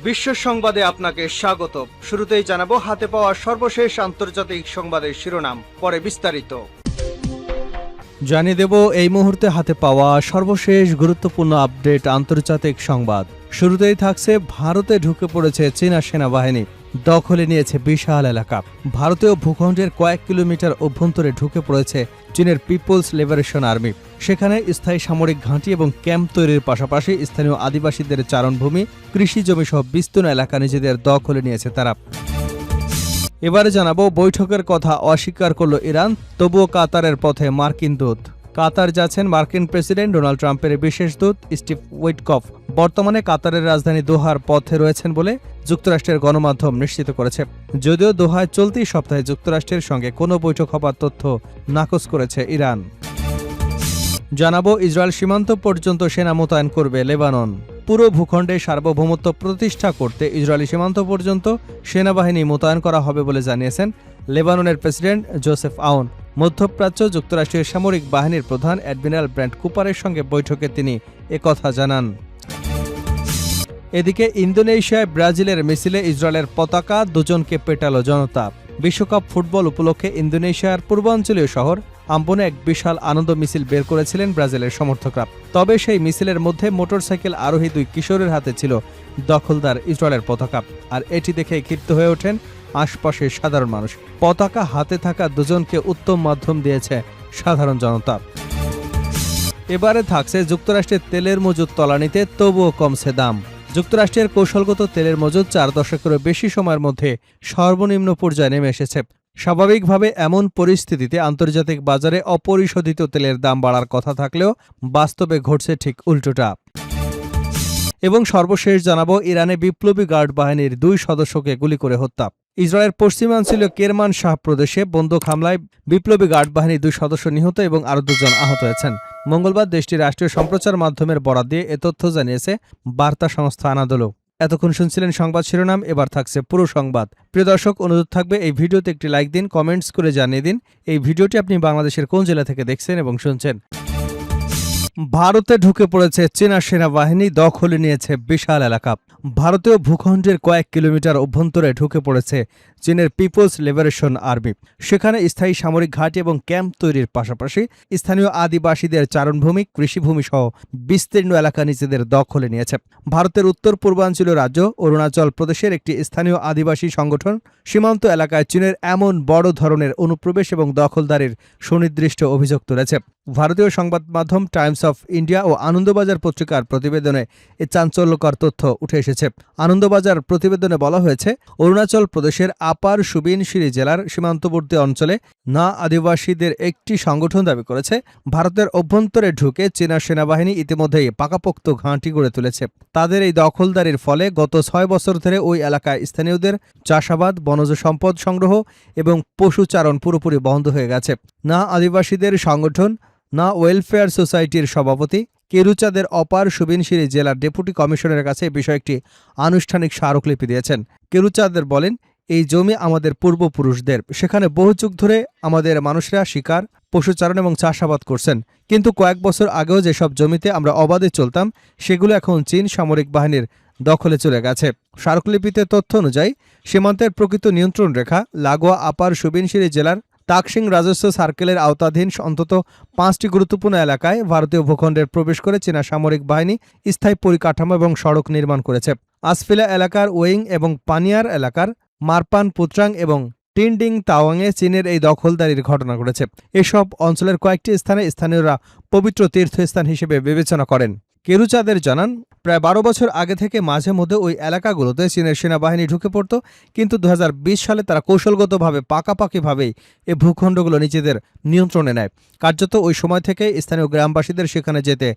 বিশ্ব সংবাদে আপনাকে স্বাগত। শুরুতেই জানাবো হাতে পাওয়া সর্বশেষ আন্তর্জাতিক সংবাদের শিরোনাম, পরে বিস্তারিত। জানিয়ে দেব এই মুহূর্তে হাতে পাওয়া সর্বশেষ গুরুত্বপূর্ণ আপডেট আন্তর্জাতিক সংবাদ। শুরুতেই থাকছে ভারতে ঢুকে পড়েছে চীনা সেনাবাহিনী, দখলে নিয়েছে বিশাল এলাকা। ভারতীয় ভূখণ্ডের কয়েক কিলোমিটার অভ্যন্তরে ঢুকে পড়েছে চীনের পিপলস লিবারেশন আর্মি। সেখানে স্থায়ী সামরিক ঘাঁটি এবং ক্যাম্প তৈরির পাশাপাশি স্থানীয় আদিবাসীদের চারণভূমি, কৃষি জমি সহ বিস্তীর্ণ এলাকা নিজেদের দখলে নিয়েছে তারা। এবারে জানাবো বৈঠকের কথা অস্বীকার করল ইরান, তবুও কাতারের পথে মার্কিন দূত। কাতার যাচ্ছেন মার্কিন প্রেসিডেন্ট ডোনাল্ড ট্রাম্পের বিশেষ দূত স্টিভ উইটকফ। বর্তমানে কাতারের রাজধানী দোহার পথে রয়েছেন বলে যুক্তরাষ্ট্রের গণমাধ্যম নিশ্চিত করেছে। যদিও দোহায় চলতি সপ্তাহে যুক্তরাষ্ট্রের সঙ্গে কোনো বৈঠক হবার তথ্য নাকচ করেছে ইরান। জানাবো ইসরায়েল সীমান্ত পর্যন্ত সেনা মোতায়েন করবে লেবানন। পুরো ভূখণ্ডে সার্বভৌমত্ব প্রতিষ্ঠা করতে ইসরায়েলি সীমান্ত পর্যন্ত সেনাবাহিনী মোতায়েন করা হবে বলে জানিয়েছেন লেবাননের প্রেসিডেন্ট জোসেফ আউন। মধ্যপ্রাচ্য যুক্তরাষ্ট্রের সামরিক বাহিনীর প্রধান অ্যাডমিরাল ব্র্যান্ট কুপারের সঙ্গে বৈঠকে তিনি একথা জানান। এদিকে ইন্দোনেশিয়ায় ব্রাজিলের মিছিলে ইসরায়েলের পতাকা, দুজনকে পেটালো জনতা। বিশ্বকাপ ফুটবল উপলক্ষে ইন্দোনেশিয়ার পূর্বাঞ্চলীয় শহর আম্বনে এক বিশাল আনন্দ মিছিল বের করেছিলেন ব্রাজিলের সমর্থকরা। তবে সেই মিছিলের মধ্যে মোটরসাইকেল আরোহী দুই কিশোরের হাতে ছিল দখলদার ইসরায়েলের পতাকা, আর এটি দেখে ক্ষিপ্ত হয়ে ওঠেন আশপাশের সাধারণ মানুষ। পতাকা হাতে থাকা দুজনকে উত্তম মাধ্যম দিয়েছে সাধারণ জনতা। এবারে থাকছে যুক্তরাষ্ট্রের তেলের মজুদ তলানিতে, তবুও কমছে দাম। যুক্তরাষ্ট্রের কৌশলগত তেলের মজুদ 4 দশকেরও বেশি সময়ের মধ্যে সর্বনিম্ন পর্যায়ে নেমে এসেছে। স্বাভাবিকভাবে এমন পরিস্থিতিতে আন্তর্জাতিক বাজারে অপরিশোধিত তেলের দাম বাড়ার কথা থাকলেও বাস্তবে ঘটছে ঠিক উল্টোটা। এবং সর্বশেষ জানাবো ইরানে বিপ্লবী গার্ড বাহিনীর 2 সদস্যকে গুলি করে হত্যা। ইসরায়েলের পশ্চিমাঞ্চলীয় কেরমান শাহ প্রদেশে বন্দুক হামলায় বিপ্লবী গার্ড বাহিনীর 2 সদস্য নিহত এবং আরও 2 জন আহত হয়েছেন। মঙ্গলবার দেশটির রাষ্ট্রীয় সম্প্রচার মাধ্যমের বরাত দিয়ে এ তথ্য জানিয়েছে বার্তা সংস্থা আনাদোলো। এতক্ষণ শুনছিলেন সংবাদ শিরোনাম, এবার থাকছে পুরো সংবাদ। প্রিয় দর্শক, অনুরোধ থাকবে এই ভিডিওতে একটি লাইক দিন, কমেন্টস করে জানিয়ে দিন এই ভিডিওটি আপনি বাংলাদেশের কোন জেলা থেকে দেখছেন এবং শুনছেন। ভারতে ঢুকে পড়েছে চীনা সেনাবাহিনী, দখলে নিয়েছে বিশাল এলাকা। ভারতীয় ভূখণ্ডের কয়েক কিলোমিটার অভ্যন্তরে ঢুকে পড়েছে চীনের পিপলস লিবারেশন আর্মি। সেখানে স্থায়ী সামরিক ঘাঁটি এবং ক্যাম্প তৈরির পাশাপাশি স্থানীয় আদিবাসীদের চারণভূমি, কৃষিভূমি সহ বিস্তীর্ণ এলাকা নিজেদের দখলে নিয়েছে। ভারতের উত্তর পূর্বাঞ্চলীয় রাজ্য অরুণাচল প্রদেশের একটি স্থানীয় আদিবাসী সংগঠন সীমান্ত এলাকায় চীনের এমন বড় ধরনের অনুপ্রবেশ এবং দখলদারির সুনির্দিষ্ট অভিযোগ তুলেছে। ভারতীয় সংবাদ মাধ্যম টাইমস অফ ইন্ডিয়া ও আনন্দবাজার পত্রিকার প্রতিবেদনে এ চাঞ্চল্যকর তথ্য উঠে এসেছে। আনন্দবাজার প্রতিবেদনে বলা হয়েছে, অরুণাচল প্রদেশের আপার সুবিনশিরি জেলার সীমান্তবর্তী অঞ্চলে না আদিবাসীদের একটি সংগঠন দাবি করেছে ভারতের অভ্যন্তরে ঢুকে চীনা সেনাবাহিনী ইতিমধ্যেই পাকাপোক্ত ঘাঁটি গড়ে তুলেছে। তাদের এই দখলদারির ফলে গত 6 বছর ধরে ওই এলাকায় স্থানীয়দের চাষাবাদ, বনজ সম্পদ সংগ্রহ এবং পশুচারণ পুরোপুরি বন্ধ হয়ে গেছে। না আদিবাসীদের সংগঠন না ওয়েলফেয়ার সোসাইটির সভাপতি কেরুচাঁদের অপার সুবিনশিরি জেলার ডেপুটি কমিশনারের কাছে বিষয়টি আনুষ্ঠানিক স্মারকলিপি দিয়েছেন। কেরুচাঁদের বলেন, এই জমি আমাদের পূর্বপুরুষদের, সেখানে বহু যুগ ধরে আমাদের মানুষরা শিকার, পশুচারণ এবং চাষাবাদ করছেন। কিন্তু কয়েক বছর আগেও যেসব জমিতে আমরা অবাধে চলতাম সেগুলো এখন চীন সামরিক বাহিনীর দখলে চলে গেছে। স্মারকলিপিতে তথ্য অনুযায়ী সীমান্তের প্রকৃত নিয়ন্ত্রণ রেখা লাগোয়া আপার সুবিনশিরি জেলার তাকসিং রাজস্ব সার্কেলের আওতাধীন অন্তত 5টি গুরুত্বপূর্ণ এলাকায় ভারতীয় ভূখণ্ডের প্রবেশ করে চীনা সামরিক বাহিনী স্থায়ী পরিকাঠামো এবং সড়ক নির্মাণ করেছে। আসফিলা এলাকার ওয়িং এবং পানিয়ার এলাকার মারপান, পুত্রাং এবং টিনডিং তাওয়াংয়ে চীনের এই দখলদারির ঘটনা ঘটেছে। এসব অঞ্চলের কয়েকটি স্থানে স্থানীয়রা পবিত্র তীর্থস্থান হিসেবে বিবেচনা করেন। কেরুচাঁদের জানান, প্রায় 12 বছর আগে থেকে মাঝে মধ্যে ওই এলাকাগুলোতে চীনের সেনাবাহিনী ঢুকে পড়ত, কিন্তু 2020 সালে তারা কৌশলগতভাবে পাকাপাকিভাবেই এই ভূখণ্ডগুলো নিজেদের নিয়ন্ত্রণে নেয়। কার্যত ওই সময় থেকে স্থানীয় গ্রামবাসীদের সেখানে যেতে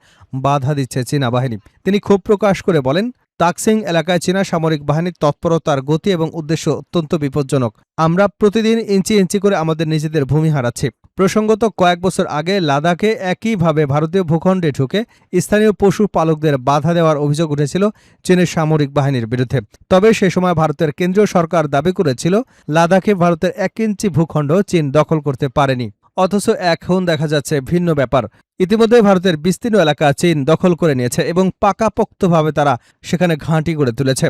বাধা দিচ্ছে চীনা বাহিনী। তিনি ক্ষোভ প্রকাশ করে বলেন, তাকসিং এলাকায় চীনা সামরিক বাহিনীর তৎপরতার গতি এবং উদ্দেশ্য অত্যন্ত বিপজ্জনক। আমরা প্রতিদিন ইঞ্চি ইঞ্চি করে আমাদের নিজেদের ভূমি হারাচ্ছি। প্রসঙ্গত, কয়েক বছর আগে লাদাখে একইভাবে ভারতীয় ভূখণ্ডে ঢুকে স্থানীয় পশু পালকদের বাধা দেওয়ার অভিযোগ উঠেছিল চীনের সামরিক বাহিনীর বিরুদ্ধে। তবে সে সময় ভারতের কেন্দ্রীয় সরকার দাবি করেছিল লাদাখে ভারতের 1 ইঞ্চি ভূখণ্ড চীন দখল করতে পারেনি। অথচ এখন দেখা যাচ্ছে ভিন্ন ব্যাপার। ইতিমধ্যে ভারতের বিস্তীর্ণ এলাকা চীন দখল করে নিয়েছে এবং পাকাপোক্তভাবে তারা সেখানে ঘাঁটি গড়ে তুলেছে।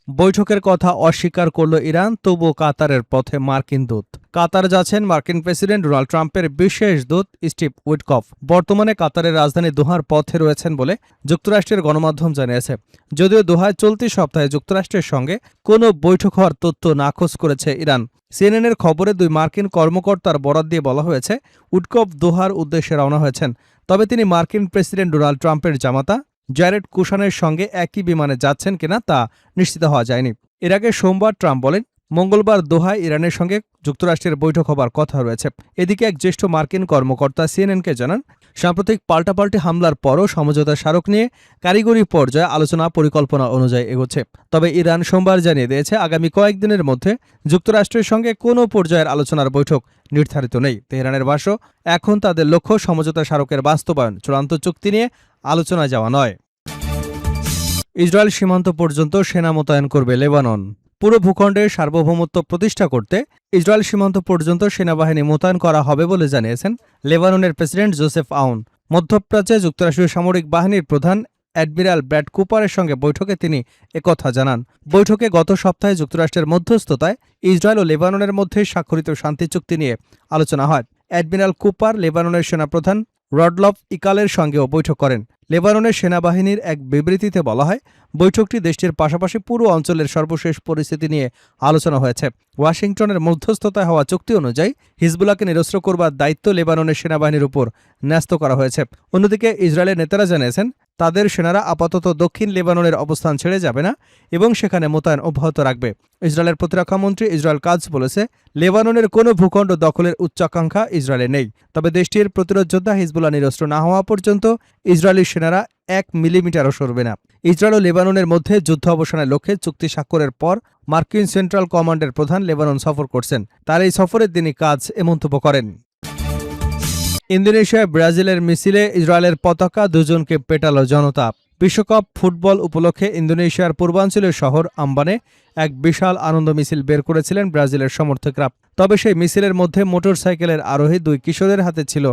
বৈঠকের কথা অস্বীকার করল ইরান, তবুও কাতারের পথে মার্কিন দূত। কাতার যাচ্ছেন মার্কিন প্রেসিডেন্ট ডোনাল্ড ট্রাম্পের বিশেষ দূত স্টিভ উইটকফ। বর্তমানে কাতারের রাজধানী দোহার পথে রয়েছেন বলে যুক্তরাষ্ট্রের গণমাধ্যম জানিয়েছে। যদিও দোহায় চলতি সপ্তাহে যুক্তরাষ্ট্রের সঙ্গে কোনো বৈঠক হওয়ার তথ্য নাকচ করেছে ইরান। সিএনএনের খবরে দুই মার্কিন কর্মকর্তার বরাত দিয়ে বলা হয়েছে, উইটকফ দোহার উদ্দেশ্যে রওনা হয়েছেন। তবে তিনি মার্কিন প্রেসিডেন্ট ডোনাল্ড ট্রাম্পের জামাতা জ্যারেড কুশানের সঙ্গে একই বিমানে যাচ্ছেন কিনা তা নিশ্চিত হওয়া যায়নি। এর আগে সোমবার ট্রাম্প বলেন, মঙ্গলবার দোহায় ইরানের সঙ্গে যুক্তরাষ্ট্রের বৈঠক হবার কথা রয়েছে। এদিকে এক জ্যেষ্ঠ মার্কিন কর্মকর্তা সিএনএনকে জানান, সাম্প্রতিক পাল্টাপাল্টি হামলার পরও সমঝোতা স্মারক নিয়ে কারিগরি পর্যায়ে আলোচনা পরিকল্পনা অনুযায়ী এগোচ্ছে। তবে ইরান সোমবার জানিয়ে দিয়েছে, আগামী কয়েকদিনের মধ্যে যুক্তরাষ্ট্রের সঙ্গে কোনো পর্যায়ের আলোচনার বৈঠক নির্ধারিত নেই। তেহরানের ভাষ্য, এখন তাদের লক্ষ্য সমঝোতা স্মারকের বাস্তবায়ন, চূড়ান্ত চুক্তি নিয়ে আলোচনায় যাওয়া নয়। ইসরায়েল সীমান্ত পর্যন্ত সেনা মোতায়েন করবে লেবানন। পুরো ভূখণ্ডের সার্বভৌমত্ব প্রতিষ্ঠা করতে ইসরায়েল সীমান্ত পর্যন্ত সেনাবাহিনী মোতায়েন করা হবে বলে জানিয়েছেন লেবাননের প্রেসিডেন্ট জোসেফ আউন। মধ্যপ্রাচ্যে যুক্তরাষ্ট্রীয় সামরিক বাহিনীর প্রধান অ্যাডমিরাল ব্র্যাড কুপারের সঙ্গে বৈঠকে তিনি একথা জানান। বৈঠকে গত সপ্তাহে যুক্তরাষ্ট্রের মধ্যস্থতায় ইসরায়েল ও লেবাননের মধ্যে স্বাক্ষরিত শান্তি চুক্তি নিয়ে আলোচনা হয়। অ্যাডমিরাল কুপার লেবাননের সেনাপ্রধান রডলফ ইকালের সঙ্গেও বৈঠক করেন। লেবাননের সেনাবাহিনীর এক বিবৃতিতে বলা হয়, বৈঠকটি দেশটির পাশাপাশি পুরো অঞ্চলের সর্বশেষ পরিস্থিতি নিয়ে আলোচনা হয়েছে। ওয়াশিংটনের মধ্যস্থতায় হওয়া চুক্তি অনুযায়ী হিজবুল্লাহকে নিরস্ত্র করবার দায়িত্ব লেবাননের সেনাবাহিনীর উপর ন্যস্ত করা হয়েছে। অন্যদিকে ইসরায়েলের নেতারা জানিয়েছেন, তাদের সেনারা আপাতত দক্ষিণ লেবাননের অবস্থান ছেড়ে যাবে না এবং সেখানে মোতায়েন অব্যাহত রাখবে। ইসরায়েলের প্রতিরক্ষামন্ত্রী ইসরায়েল কাজ বলেছে, লেবাননের কোনো ভূখণ্ড দখলের উচ্চাকাঙ্ক্ষা ইসরায়েলের নেই। তবে দেশটির প্রতিরোধ যোদ্ধা হিজবুল্লাহ নিরস্ত্র না হওয়া পর্যন্ত ইসরায়েলি সেনারা 1 মিলিমিটারও সরবে না। ইসরায়েল ও লেবাননের মধ্যে যুদ্ধ অবসানের লক্ষ্যে চুক্তি স্বাক্ষরের পর মার্কিন সেন্ট্রাল কমান্ডের প্রধান লেবানন সফর করছেন। তার এই সফরে তিনি কাজ এ মন্তব্য করেন। ইন্দোনেশিয়ায় ব্রাজিলের মিছিলে ইসরায়েলের পতাকা, দুজনকে পেটালো জনতা। বিশ্বকাপ ফুটবল উপলক্ষে ইন্দোনেশিয়ার পূর্বাঞ্চলীয় শহর আম্বানে এক বিশাল আনন্দ মিছিল বের করেছিলেন ব্রাজিলের সমর্থকরা। তবে সেই মিছিলের মধ্যে মোটরসাইকেলের আরোহী দুই কিশোরের হাতে ছিল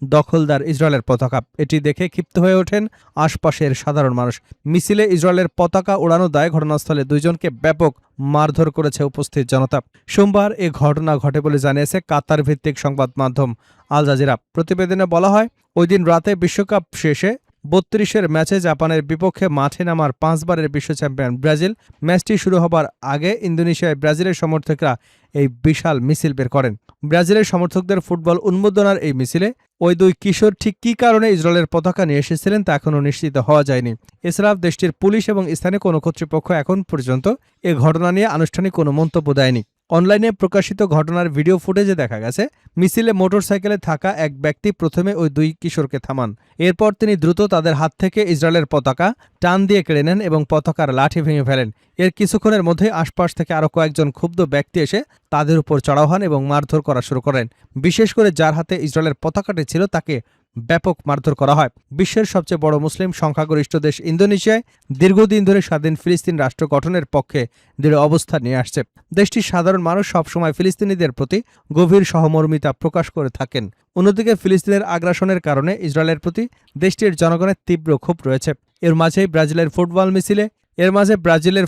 দখলদার ইসরায়েলের পতাকা। এটি দেখে ক্ষিপ্ত হয়ে ওঠেন আশপাশের সাধারণ মানুষ। মিছিলে ইসরায়েলের পতাকা ওড়ানো দায় ঘটনাস্থলে দুইজনকে ব্যাপক মারধর করেছে উপস্থিত জনতা। সোমবার এ ঘটনা ঘটে বলে জানিয়েছে কাতার ভিত্তিক সংবাদ মাধ্যম আল জাজিরা। প্রতিবেদনে বলা হয়, ওই দিন রাতে বিশ্বকাপ শেষে 32-এর ম্যাচে জাপানের বিপক্ষে মাঠে নামার 5 বারের বিশ্ব চ্যাম্পিয়ন ব্রাজিল ম্যাচটি শুরু হবার আগে ইন্দোনেশিয়ায় ব্রাজিলের সমর্থকরা এই বিশাল মিছিল বের করেন। ব্রাজিলের সমর্থকদের ফুটবল উন্মোদনার এই মিছিলে ওই দুই কিশোর ঠিক কী কারণে ইসরায়েলের পতাকা নিয়ে এসেছিলেন তা এখনও নিশ্চিত হওয়া যায়নি। এছাড়াও দেশটির পুলিশ এবং স্থানীয় কোনো কর্তৃপক্ষ এখন পর্যন্ত এ ঘটনা নিয়ে আনুষ্ঠানিক কোনো মন্তব্য দেয়নি। অনলাইনে প্রকাশিত ঘটনার ভিডিও ফুটেজে দেখা গেছে, মিছিলে মোটরসাইকেলে থাকা এক ব্যক্তি প্রথমে ওই দুই কিশোরকে থামান। এরপর তিনি দ্রুত তাদের হাত থেকে ইসরায়েলের পতাকা টান দিয়ে কেড়ে নেন এবং পতাকার লাঠি ভেঙে ফেলেন। এর কিছুক্ষণের মধ্যে আশপাশ থেকে আরও কয়েকজন ক্ষুব্ধ ব্যক্তি এসে তাদের উপর চড়াও হন এবং মারধর করা শুরু করেন। বিশেষ করে যার হাতে ইসরায়েলের পতাকাটি ছিল তাকে ব্যাপক মারধর করা হয়। বিশ্বের সবচেয়ে বড় মুসলিম সংখ্যাগরিষ্ঠ দেশ ইন্দোনেশিয়ায় দীর্ঘদিন ধরে স্বাধীন ফিলিস্তিন রাষ্ট্র গঠনের পক্ষে দৃঢ় অবস্থান নিয়ে আসছে। দেশটির সাধারণ মানুষ সবসময় ফিলিস্তিনিদের প্রতি গভীর সহমর্মিতা প্রকাশ করে থাকেন। অন্যদিকে ফিলিস্তিনের আগ্রাসনের কারণে ইসরায়েলের প্রতি দেশটির জনগণের তীব্র ক্ষোভ রয়েছে। এর মাঝে ব্রাজিলের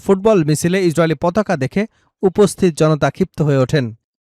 ফুটবল মিছিলে ইসরায়েলি পতাকা দেখে উপস্থিত জনতা ক্ষিপ্ত হয়ে ওঠেন।